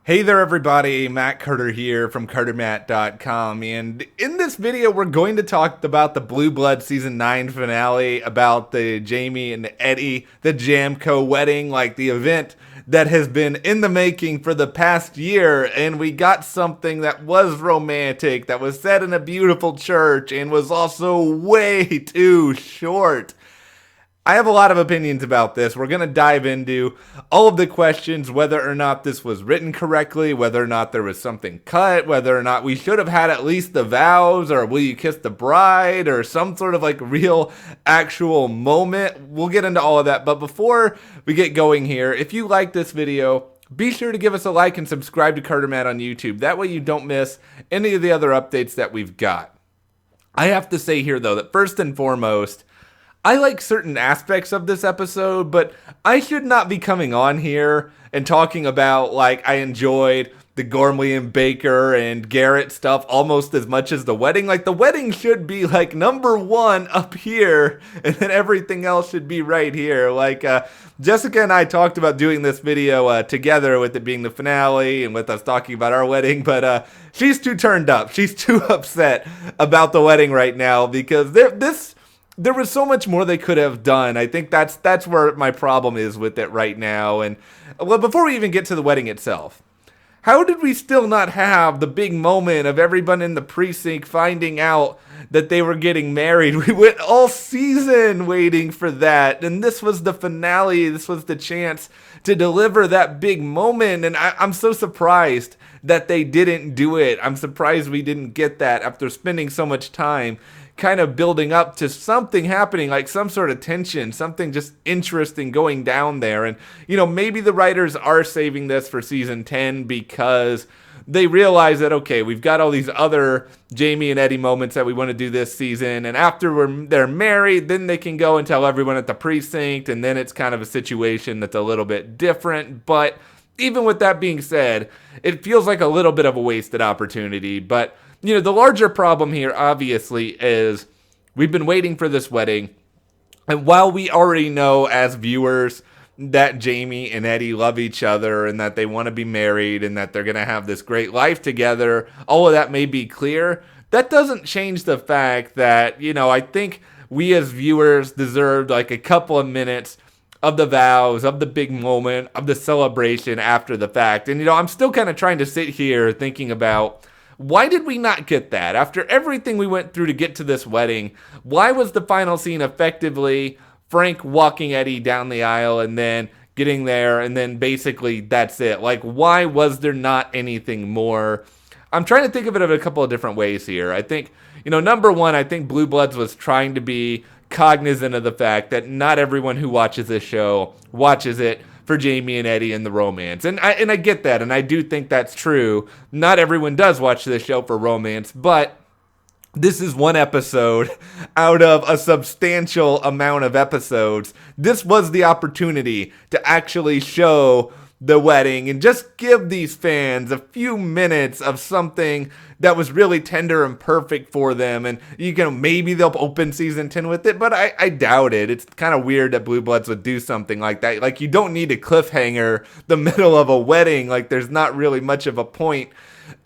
Hey there everybody, Matt Carter here from CarterMatt.com, and in this video we're going to talk about the Blue Blood Season 9 finale, about the Jamie and Eddie, the Jamko wedding, like the event that has been in the making for the past year, and we got something that was romantic, that was set in a beautiful church, and was also way too short. I have a lot of opinions about this. We're going to dive into all of the questions, whether or not this was written correctly, whether or not there was something cut, whether or not we should have had at least the vows, or will you kiss the bride, or some sort of like real actual moment. We'll get into all of that. But before we get going here, if you like this video, be sure to give us a like and subscribe to CarterMatt on YouTube. That way you don't miss any of the other updates that we've got. I have to say here though that first and foremost, I like certain aspects of this episode, but I should not be coming on here and talking about like I enjoyed the Gormley and Baker and Garrett stuff almost as much as the wedding. Like the wedding should be like number one up here, and then everything else should be right here. Like Jessica and I talked about doing this video together, with it being the finale and with us talking about our wedding, but she's too turned up. She's too upset about the wedding right now because there was so much more they could have done. I think that's where my problem is with it right now. And well, before we even get to the wedding itself, how did we still not have the big moment of everyone in the precinct finding out that they were getting married? We went all season waiting for that, and this was the finale. This was the chance to deliver that big moment, and I'm so surprised that they didn't do it. I'm surprised we didn't get that after spending so much time kind of building up to something happening, like some sort of tension, something just interesting going down there. And, you know, maybe the writers are saving this for season 10 because they realize that, okay, we've got all these other Jamie and Eddie moments that we want to do this season, and after they're married, then they can go and tell everyone at the precinct, and then it's kind of a situation that's a little bit different. But even with that being said, it feels like a little bit of a wasted opportunity. But you know, the larger problem here, obviously, is we've been waiting for this wedding. And while we already know as viewers that Jamie and Eddie love each other and that they want to be married and that they're going to have this great life together, all of that may be clear. That doesn't change the fact that, you know, I think we as viewers deserved like a couple of minutes of the vows, of the big moment, of the celebration after the fact. And, you know, I'm still kind of trying to sit here thinking about, why did we not get that? After everything we went through to get to this wedding, why was the final scene effectively Frank walking Eddie down the aisle and then getting there and then basically that's it? Like, why was there not anything more? I'm trying to think of it in a couple of different ways here. I think, you know, number one, I think Blue Bloods was trying to be cognizant of the fact that not everyone who watches this show watches it for Jamie and Eddie and the romance. And I get that, and I do think that's true. Not everyone does watch this show for romance, but this is one episode out of a substantial amount of episodes. This was the opportunity to actually show the wedding and just give these fans a few minutes of something that was really tender and perfect for them. And you know, maybe they'll open season 10 with it, but I doubt it. It's kind of weird that Blue Bloods would do something like that. Like, you don't need a cliffhanger the middle of a wedding. Like, there's not really much of a point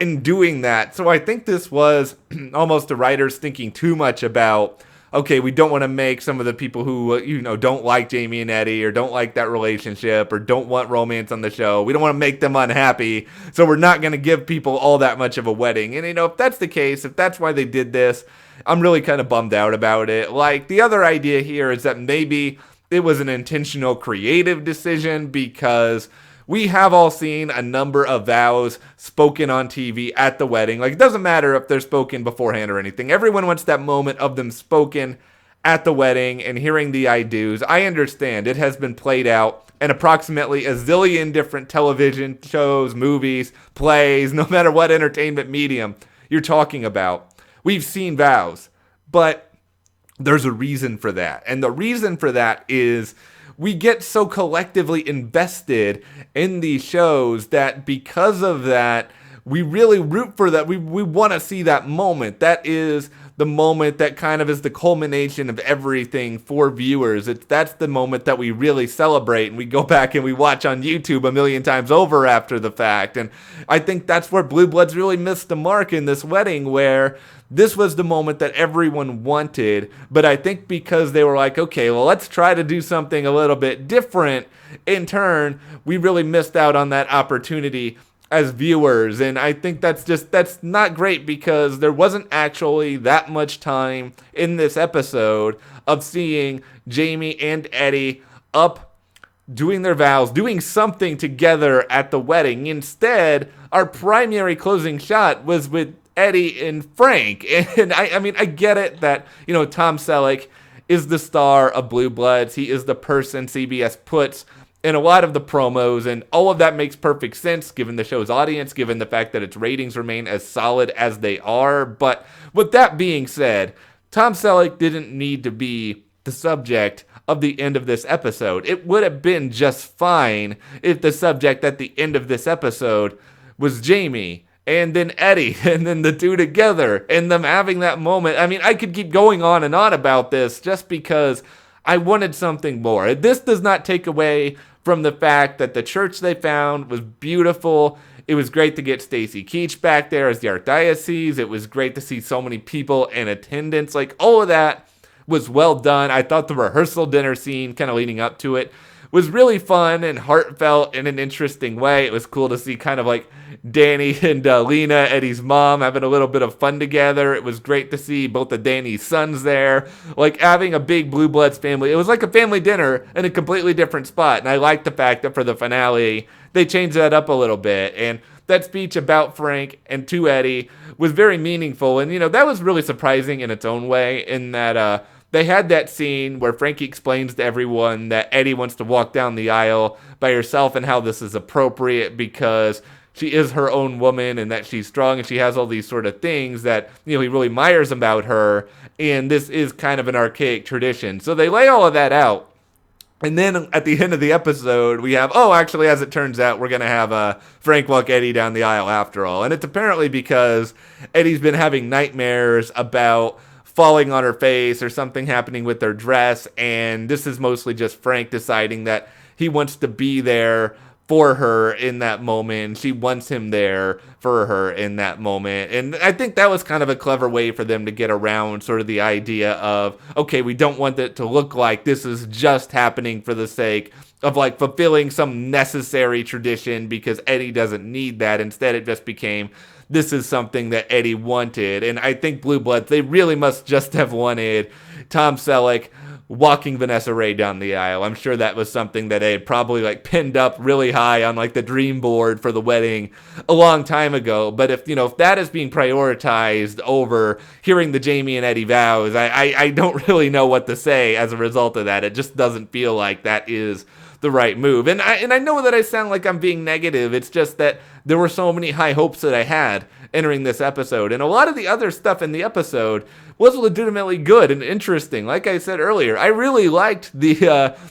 in doing that. So I think this was almost the writers thinking too much about, okay, we don't want to make some of the people who, you know, don't like Jamie and Eddie or don't like that relationship or don't want romance on the show, we don't want to make them unhappy, so we're not going to give people all that much of a wedding. And, you know, if that's the case, if that's why they did this, I'm really kind of bummed out about it. Like, the other idea here is that maybe it was an intentional creative decision because we have all seen a number of vows spoken on TV at the wedding. Like, it doesn't matter if they're spoken beforehand or anything. Everyone wants that moment of them spoken at the wedding and hearing the I do's. I understand it has been played out in approximately a zillion different television shows, movies, plays, no matter what entertainment medium you're talking about. We've seen vows, but there's a reason for that. And the reason for that is we get so collectively invested in these shows that because of that, we really root for that. We want to see that moment. That is the moment that kind of is the culmination of everything for viewers. That's the moment that we really celebrate, and we go back and we watch on YouTube a million times over after the fact. And I think that's where Blue Bloods really missed the mark in this wedding, where this was the moment that everyone wanted, but I think because they were like, okay, well, let's try to do something a little bit different, in turn, we really missed out on that opportunity as viewers. And I think that's not great, because there wasn't actually that much time in this episode of seeing Jamie and Eddie up doing their vows, doing something together at the wedding. Instead, our primary closing shot was with Eddie and Frank. And I mean, I get it that, Tom Selleck is the star of Blue Bloods. He is the person CBS puts in a lot of the promos, and all of that makes perfect sense given the show's audience, given the fact that its ratings remain as solid as they are. But with that being said, Tom Selleck didn't need to be the subject of the end of this episode. It would have been just fine if the subject at the end of this episode was Jamie and then Eddie, and then the two together, and them having that moment. I mean, I could keep going on and on about this just because I wanted something more. This does not take away from the fact that the church they found was beautiful. It was great to get Stacy Keach back there as the archdiocese. It was great to see so many people in attendance. Like, all of that was well done. I thought the rehearsal dinner scene kind of leading up to it was really fun and heartfelt in an interesting way. It was cool to see kind of like Danny and Lena, Eddie's mom, having a little bit of fun together. It was great to see both of Danny's sons there, like having a big Blue Bloods family. It was like a family dinner in a completely different spot. And I like the fact that for the finale, they changed that up a little bit. And that speech about Frank and to Eddie was very meaningful. And, that was really surprising in its own way, in that, they had that scene where Frankie explains to everyone that Eddie wants to walk down the aisle by herself and how this is appropriate because she is her own woman and that she's strong and she has all these sort of things that, he really admires about her. And this is kind of an archaic tradition. So they lay all of that out. And then at the end of the episode, we have, actually, as it turns out, we're going to have Frank walk Eddie down the aisle after all. And it's apparently because Eddie's been having nightmares about falling on her face or something happening with her dress, and this is mostly just Frank deciding that he wants to be there for her in that moment. She wants him there for her in that moment. And I think that was kind of a clever way for them to get around sort of the idea of, okay, we don't want it to look like this is just happening for the sake of like fulfilling some necessary tradition, because Eddie doesn't need that. Instead, it just became, this is something that Eddie wanted. And I think Blue Bloods, they really must just have wanted Tom Selleck walking Vanessa Ray down the aisle. I'm sure that was something that they had probably like pinned up really high on like the dream board for the wedding a long time ago. But if that is being prioritized over hearing the Jamie and Eddie vows, I don't really know what to say as a result of that. It just doesn't feel like that is the right move. And I know that I sound like I'm being negative. It's just that there were so many high hopes that I had entering this episode. And a lot of the other stuff in the episode was legitimately good and interesting. Like I said earlier, I really liked the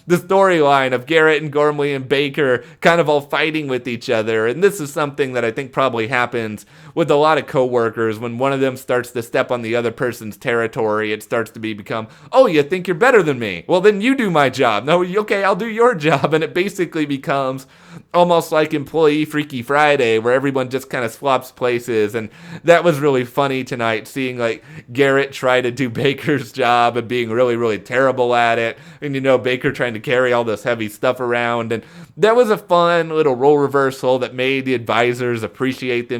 storyline of Garrett and Gormley and Baker kind of all fighting with each other. And this is something that I think probably happens with a lot of coworkers. When one of them starts to step on the other person's territory, it starts to become, oh, you think you're better than me? Well, then you do my job. No, okay, I'll do your job. And it basically becomes almost like Employee Freaky Friday, where everyone just kind of swaps places. And that was really funny tonight, seeing like Garrett try to do Baker's job and being really, really terrible at it. And Baker trying to carry all this heavy stuff around. And that was a fun little role reversal that made the advisors appreciate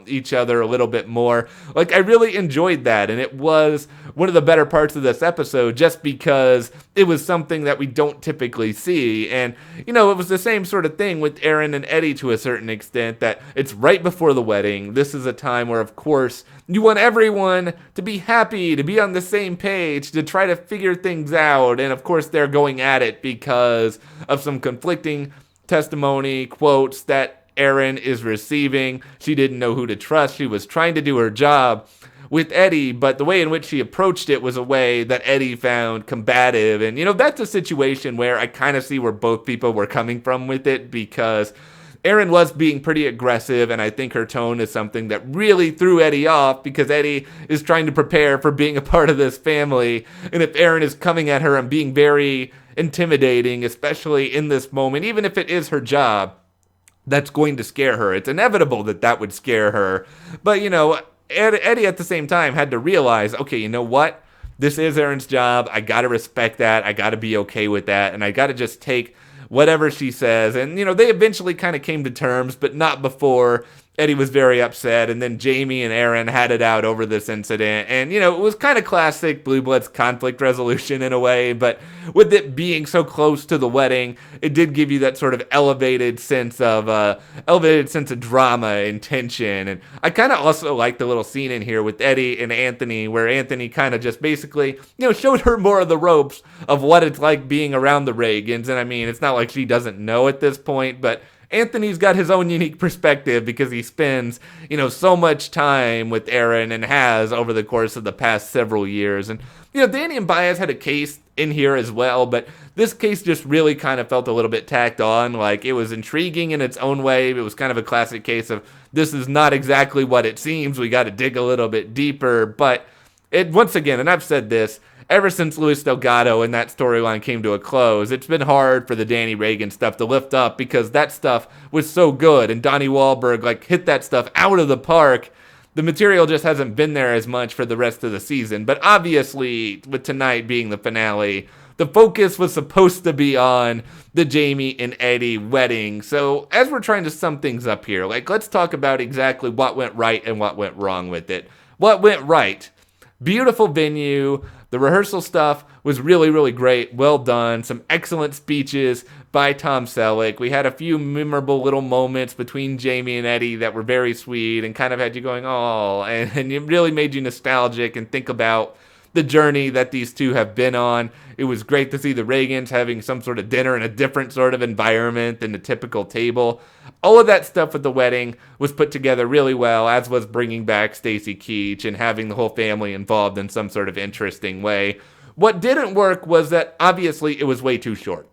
each other a little bit more. Like, I really enjoyed that. And it was one of the better parts of this episode, just because it was something that we don't typically see. And, it was the same sort of thing with Aaron and Eddie to a certain extent, that it's right before the wedding. This is a time where, of course, you want everyone to be happy, to be on the same page, to try to figure things out. And of course, they're going at it because of some conflicting testimony, quotes that Erin is receiving. She didn't know who to trust. She was trying to do her job with Eddie, but the way in which she approached it was a way that Eddie found combative. And, that's a situation where I kind of see where both people were coming from with it, because Erin was being pretty aggressive, and I think her tone is something that really threw Eddie off, because Eddie is trying to prepare for being a part of this family. And if Erin is coming at her and being very intimidating, especially in this moment, even if it is her job, that's going to scare her. It's inevitable that that would scare her. But, Eddie at the same time had to realize, okay, you know what? This is Erin's job. I got to respect that. I got to be okay with that. And I got to just take whatever she says. And, they eventually kind of came to terms, but not before Eddie was very upset. And then Jamie and Erin had it out over this incident. And, it was kind of classic Blue Bloods conflict resolution in a way. But with it being so close to the wedding, it did give you that sort of elevated sense of drama and tension. And I kind of also like the little scene in here with Eddie and Anthony, where Anthony kind of just basically, showed her more of the ropes of what it's like being around the Reagans. And I mean, it's not like she doesn't know at this point, but Anthony's got his own unique perspective because he spends, so much time with Erin and has over the course of the past several years. And, Danny and Baez had a case in here as well, but this case just really kind of felt a little bit tacked on. Like, it was intriguing in its own way. It was kind of a classic case of, this is not exactly what it seems. We got to dig a little bit deeper. But once again, and I've said this, ever since Luis Delgado and that storyline came to a close, it's been hard for the Danny Reagan stuff to lift up, because that stuff was so good, and Donnie Wahlberg hit that stuff out of the park. The material just hasn't been there as much for the rest of the season. But obviously, with tonight being the finale, the focus was supposed to be on the Jamie and Eddie wedding. So as we're trying to sum things up here, let's talk about exactly what went right and what went wrong with it. What went right? Beautiful venue. The rehearsal stuff was really, really great. Well done. Some excellent speeches by Tom Selleck. We had a few memorable little moments between Jamie and Eddie that were very sweet and kind of had you going, oh, and it really made you nostalgic and think about the journey that these two have been on. It was great to see the Reagans having some sort of dinner in a different sort of environment than the typical table. All of that stuff with the wedding was put together really well, as was bringing back Stacy Keach and having the whole family involved in some sort of interesting way. What didn't work was that obviously it was way too short.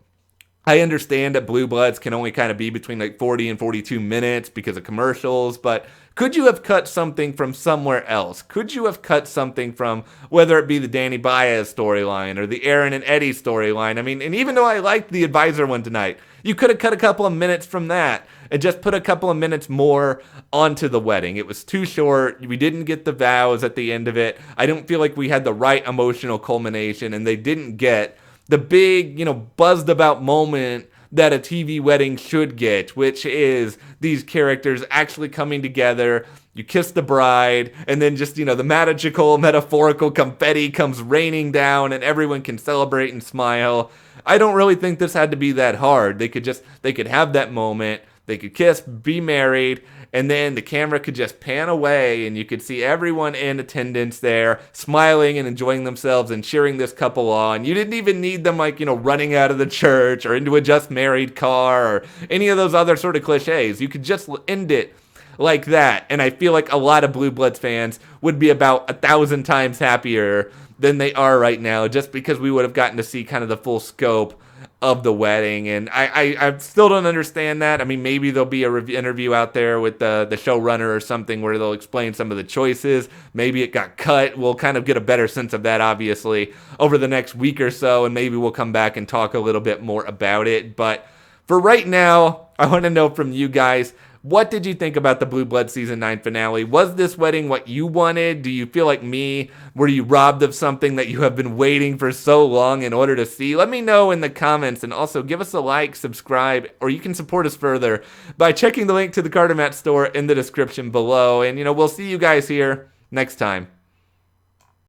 I understand that Blue Bloods can only kind of be between 40 and 42 minutes because of commercials, but could you have cut something from somewhere else? Could you have cut something from, whether it be the Danny Baez storyline or the Erin and Eddie storyline? I mean, and even though I liked the advisor one tonight, you could have cut a couple of minutes from that and just put a couple of minutes more onto the wedding. It was too short. We didn't get the vows at the end of it. I don't feel like we had the right emotional culmination, and they didn't get the big, buzzed about moment that a TV wedding should get, which is these characters actually coming together. You kiss the bride, and then just, the magical, metaphorical confetti comes raining down, and everyone can celebrate and smile. I don't really think this had to be that hard. They could have that moment. They could kiss, be married, and then the camera could just pan away, and you could see everyone in attendance there smiling and enjoying themselves and cheering this couple on. You didn't even need them running out of the church or into a just married car or any of those other sort of cliches. You could just end it like that, and I feel like a lot of Blue Bloods fans would be about 1,000 times happier than they are right now, just because we would have gotten to see kind of the full scope of the wedding. And I still don't understand that. I mean, maybe there'll be a interview out there with the showrunner or something where they'll explain some of the choices. Maybe it got cut. We'll kind of get a better sense of that, obviously, over the next week or so, and maybe we'll come back and talk a little bit more about it. But for right now, I want to know from you guys, what did you think about the Blue Blood Season 9 finale? Was this wedding what you wanted? Do you feel like me? Were you robbed of something that you have been waiting for so long in order to see? Let me know in the comments, and also give us a like, subscribe, or you can support us further by checking the link to the CarterMatt store in the description below. And, we'll see you guys here next time.